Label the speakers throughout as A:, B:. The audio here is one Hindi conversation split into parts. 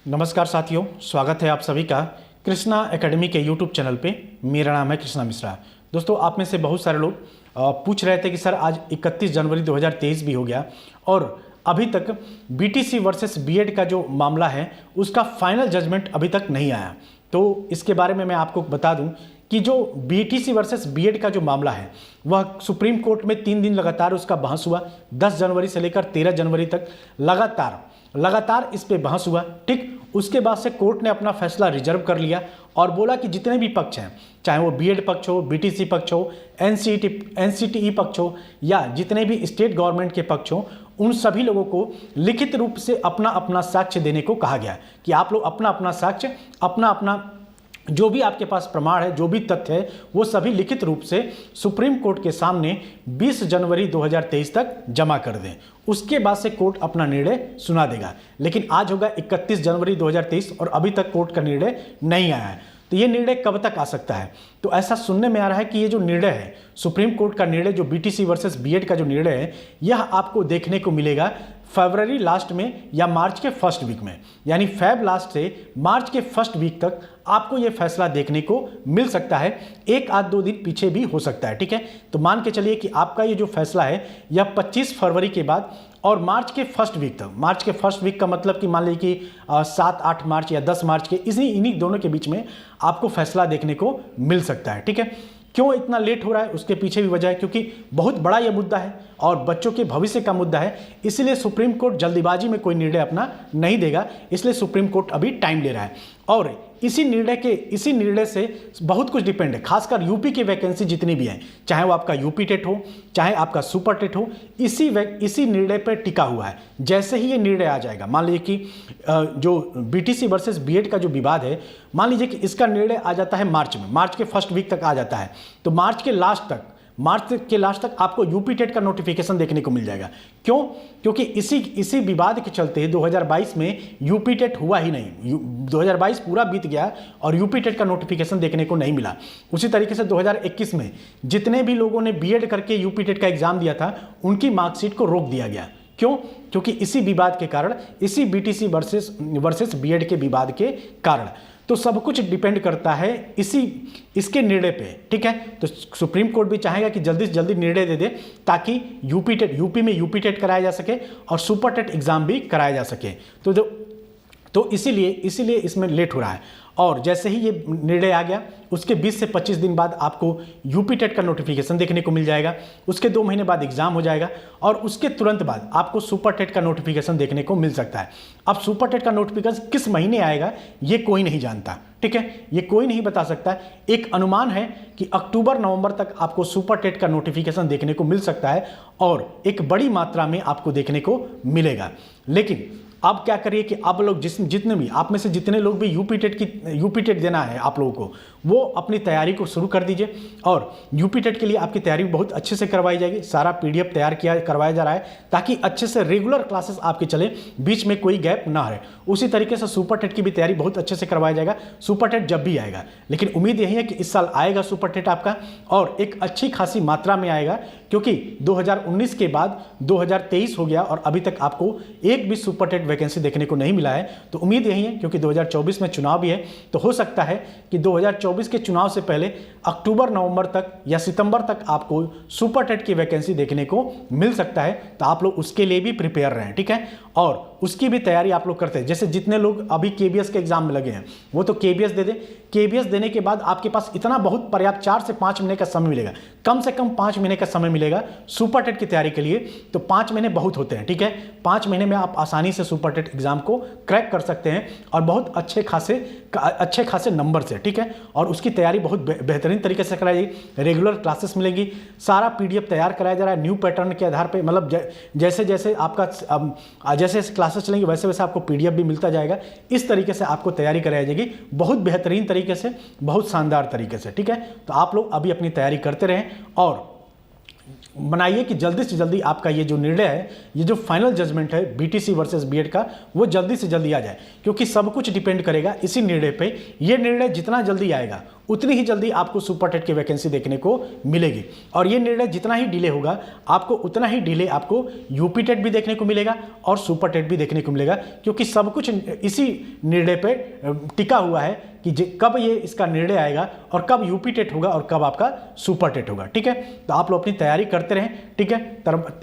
A: नमस्कार साथियों, स्वागत है आप सभी का कृष्णा एकेडमी के यूट्यूब चैनल पे। मेरा नाम है कृष्णा मिश्रा। दोस्तों, आप में से बहुत सारे लोग पूछ रहे थे कि सर आज 31 जनवरी 2023 भी हो गया और अभी तक बीटीसी वर्सेस बीएड का जो मामला है उसका फाइनल जजमेंट अभी तक नहीं आया। तो इसके बारे में मैं आपको बता दूं कि जो बीटीसी वर्सेस बीएड का जो मामला है वह सुप्रीम कोर्ट में 3 दिन लगातार उसका बहस हुआ। 10 जनवरी से लेकर 13 जनवरी तक लगातार इस पे बहस हुआ। ठीक, उसके बाद से कोर्ट ने अपना फैसला रिजर्व कर लिया और बोला कि जितने भी पक्ष हैं, चाहे वो बीएड पक्ष हो, बीटीसी पक्ष हो, एनसीटीई पक्ष हो या जितने भी स्टेट गवर्नमेंट के पक्ष हो, उन सभी लोगों को लिखित रूप से अपना अपना साक्ष्य देने को कहा गया कि आप लोग अपना अपना साक्ष्य, अपना अपना जो भी आपके पास प्रमाण है, जो भी तथ्य है, वो सभी लिखित रूप से सुप्रीम कोर्ट के सामने 20 जनवरी 2023 तक जमा कर दें। उसके बाद से कोर्ट अपना निर्णय सुना देगा। लेकिन आज होगा 31 जनवरी 2023 और अभी तक कोर्ट का निर्णय नहीं आया है। तो ये निर्णय कब तक आ सकता है? तो ऐसा सुनने में आ रहा है कि ये जो निर्णय है, सुप्रीम कोर्ट का निर्णय, जो बीटीसी वर्सेस बीएड का जो निर्णय है, यह आपको देखने को मिलेगा फरवरी लास्ट में या मार्च के फर्स्ट वीक में। यानी फेब लास्ट से मार्च के फर्स्ट वीक तक आपको ये फैसला देखने को मिल सकता है। 1-2 दिन पीछे भी हो सकता है। ठीक है, तो मान के चलिए कि आपका ये जो फैसला है यह 25 फरवरी के बाद और मार्च के फर्स्ट वीक तक, मार्च के फर्स्ट वीक का मतलब कि मान लीजिए कि 7-8 मार्च या 10 मार्च के इन्हीं दोनों के बीच में आपको फैसला देखने को मिल सकता है। ठीक है, क्यों इतना लेट हो रहा है उसके पीछे भी वजह है, क्योंकि बहुत बड़ा यह मुद्दा है और बच्चों के भविष्य का मुद्दा है। इसलिए सुप्रीम कोर्ट जल्दीबाजी में कोई निर्णय अपना नहीं देगा, इसलिए सुप्रीम कोर्ट अभी टाइम ले रहा है। और इसी निर्णय से बहुत कुछ डिपेंड है, खासकर यूपी की वैकेंसी जितनी भी हैं, चाहे वो आपका यूपी टेट हो, चाहे आपका सुपर टेट हो, इसी निर्णय पर टिका हुआ है। जैसे ही ये निर्णय आ जाएगा, मान लीजिए कि जो बीटीसी वर्सेस बीएड का जो विवाद है, मान लीजिए कि इसका निर्णय आ जाता है मार्च में, मार्च के फर्स्ट वीक तक आ जाता है, तो मार्च के लास्ट तक आपको यूपी टेट का नोटिफिकेशन देखने को मिल जाएगा। क्यों? क्योंकि इसी विवाद के चलते 2022 में यूपी टेट हुआ ही नहीं। 2022 पूरा बीत गया और यूपी टेट का नोटिफिकेशन देखने को नहीं मिला। उसी तरीके से 2021 में जितने भी लोगों ने बीएड करके यूपी टेट का एग्जाम दिया था, उनकी मार्कशीट को रोक दिया गया। क्यों? क्योंकि इसी विवाद के कारण, इसी बीटीसी वर्सेस बीएड के विवाद के कारण। तो सब कुछ डिपेंड करता है इसके निर्णय पे। ठीक है, तो सुप्रीम कोर्ट भी चाहेगा कि जल्दी से जल्दी निर्णय दे दे ताकि यूपी में यूपी टेट कराया जा सके और सुपर टेट एग्जाम भी कराया जा सके। तो इसीलिए इसमें लेट हो रहा है। और जैसे ही ये निर्णय आ गया, उसके 20 से 25 दिन बाद आपको यूपी टेट का नोटिफिकेशन देखने को मिल जाएगा। उसके 2 महीने बाद एग्जाम हो जाएगा और उसके तुरंत बाद आपको सुपर टेट का नोटिफिकेशन देखने को मिल सकता है। अब सुपर टेट का नोटिफिकेशन किस महीने आएगा ये कोई नहीं जानता। ठीक है, ये कोई नहीं बता सकता। एक अनुमान है कि अक्टूबर-नवंबर तक आपको सुपर टेट का नोटिफिकेशन देखने को मिल सकता है और एक बड़ी मात्रा में आपको देखने को मिलेगा। लेकिन अब क्या करिए कि आप लोग जितने भी आप में से जितने लोग भी यूपी टेट देना है आप लोगों को, वो अपनी तैयारी को शुरू कर दीजिए। और यूपी टेट के लिए आपकी तैयारी बहुत अच्छे से करवाई जाएगी। सारा पीडीएफ करवाया जा रहा है ताकि अच्छे से रेगुलर क्लासेस आपके चले, बीच में कोई गैप ना रहे। उसी तरीके से सुपर टेट की भी तैयारी बहुत अच्छे से करवाया जाएगा, सुपर टेट जब भी आएगा। लेकिन उम्मीद यही है कि इस साल आएगा सुपर टेट आपका और एक अच्छी खासी मात्रा में आएगा, क्योंकि 2019 के बाद 2023 हो गया और अभी तक आपको एक भी सुपर टेट वैकेंसी देखने को नहीं मिला है। तो उम्मीद यही है, क्योंकि 2024 में चुनाव भी है, तो हो सकता है कि 2024 के चुनाव से पहले अक्टूबर-नवंबर तक या सितंबर तक आपको सुपर टेट की वैकेंसी देखने को मिल सकता है। तो आप लोग उसके लिए भी प्रिपेयर रहें। ठीक है, और उसकी भी तैयारी आप लोग करते हैं। जैसे जितने लोग अभी केबीएस के एग्जाम में लगे हैं, वो तो केबीएस दे दें। केबीएस देने के बाद आपके पास इतना बहुत पर्याप्त 4 से 5 महीने का समय मिलेगा, कम से कम 5 महीने का समय मिलेगा सुपर टेट की तैयारी के लिए। तो 5 महीने बहुत होते हैं। ठीक है, 5 महीने में आप आसानी से सुपर टेट एग्जाम को क्रैक कर सकते हैं और बहुत अच्छे खासे नंबर से। ठीक है, और उसकी तैयारी बहुत बेहतरीन तरीके से कराई जाएगी। रेगुलर क्लासेस मिलेंगी, सारा पीडीएफ तैयार कराया जा रहा है न्यू पैटर्न के आधार पर। मतलब जैसे आपका जैसे क्लासेस चलेंगे वैसे वैसे आपको पीडीएफ भी मिलता जाएगा। इस तरीके से आपको तैयारी कराई जाएगी बहुत बेहतरीन तरीके से, बहुत शानदार तरीके से। ठीक है, तो आप लोग अभी अपनी तैयारी करते रहें और बनाइए कि जल्दी से जल्दी आपका ये जो निर्णय है, ये जो फाइनल जजमेंट है बीटीसी वर्सेस बीएड का, वो जल्दी से जल्दी आ जाए, क्योंकि सब कुछ डिपेंड करेगा इसी निर्णय पे। ये निर्णय जितना जल्दी आएगा उतनी ही जल्दी आपको सुपर टेट की वैकेंसी देखने को मिलेगी, और ये निर्णय जितना ही डिले होगा आपको उतना ही डिले आपको यूपी टेट भी देखने को मिलेगा और सुपर टेट भी देखने को मिलेगा, क्योंकि सब कुछ इसी निर्णय पे टिका हुआ है कि कब ये इसका निर्णय आएगा और कब यूपी टेट होगा और कब आपका सुपर टेट होगा। ठीक है, तो आप लोग अपनी तैयारी करते रहें। ठीक है,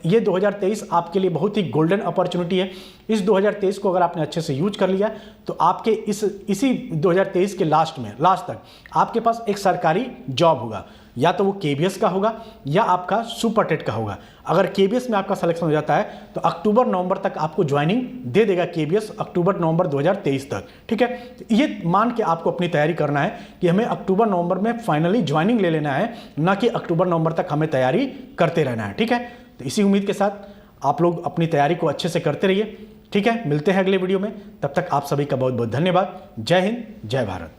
A: ये 2023 आपके लिए बहुत ही गोल्डन अपॉर्चुनिटी है। इस 2023 को अगर आपने अच्छे से यूज कर लिया तो आपके इसी 2023 के लास्ट तक आपके पास एक सरकारी जॉब होगा, या तो वो केबीएस का होगा या आपका सुपर टेट का होगा। अगर केबीएस में आपका सिलेक्शन हो जाता है तो अक्टूबर नवंबर तक आपको ज्वाइनिंग दे देगा केबीएस, अक्टूबर नवंबर 2023 तक। ठीक है, तो ये मान के आपको अपनी तैयारी करना है कि हमें अक्टूबर नवंबर में फाइनली ज्वाइनिंग ले लेना है, ना कि अक्टूबर नवंबर तक हमें तैयारी करते रहना है। ठीक है, तो इसी उम्मीद के साथ आप लोग अपनी तैयारी को अच्छे से करते रहिए। ठीक है, मिलते हैं अगले वीडियो में, तब तक आप सभी का बहुत बहुत धन्यवाद। जय हिंद, जय भारत।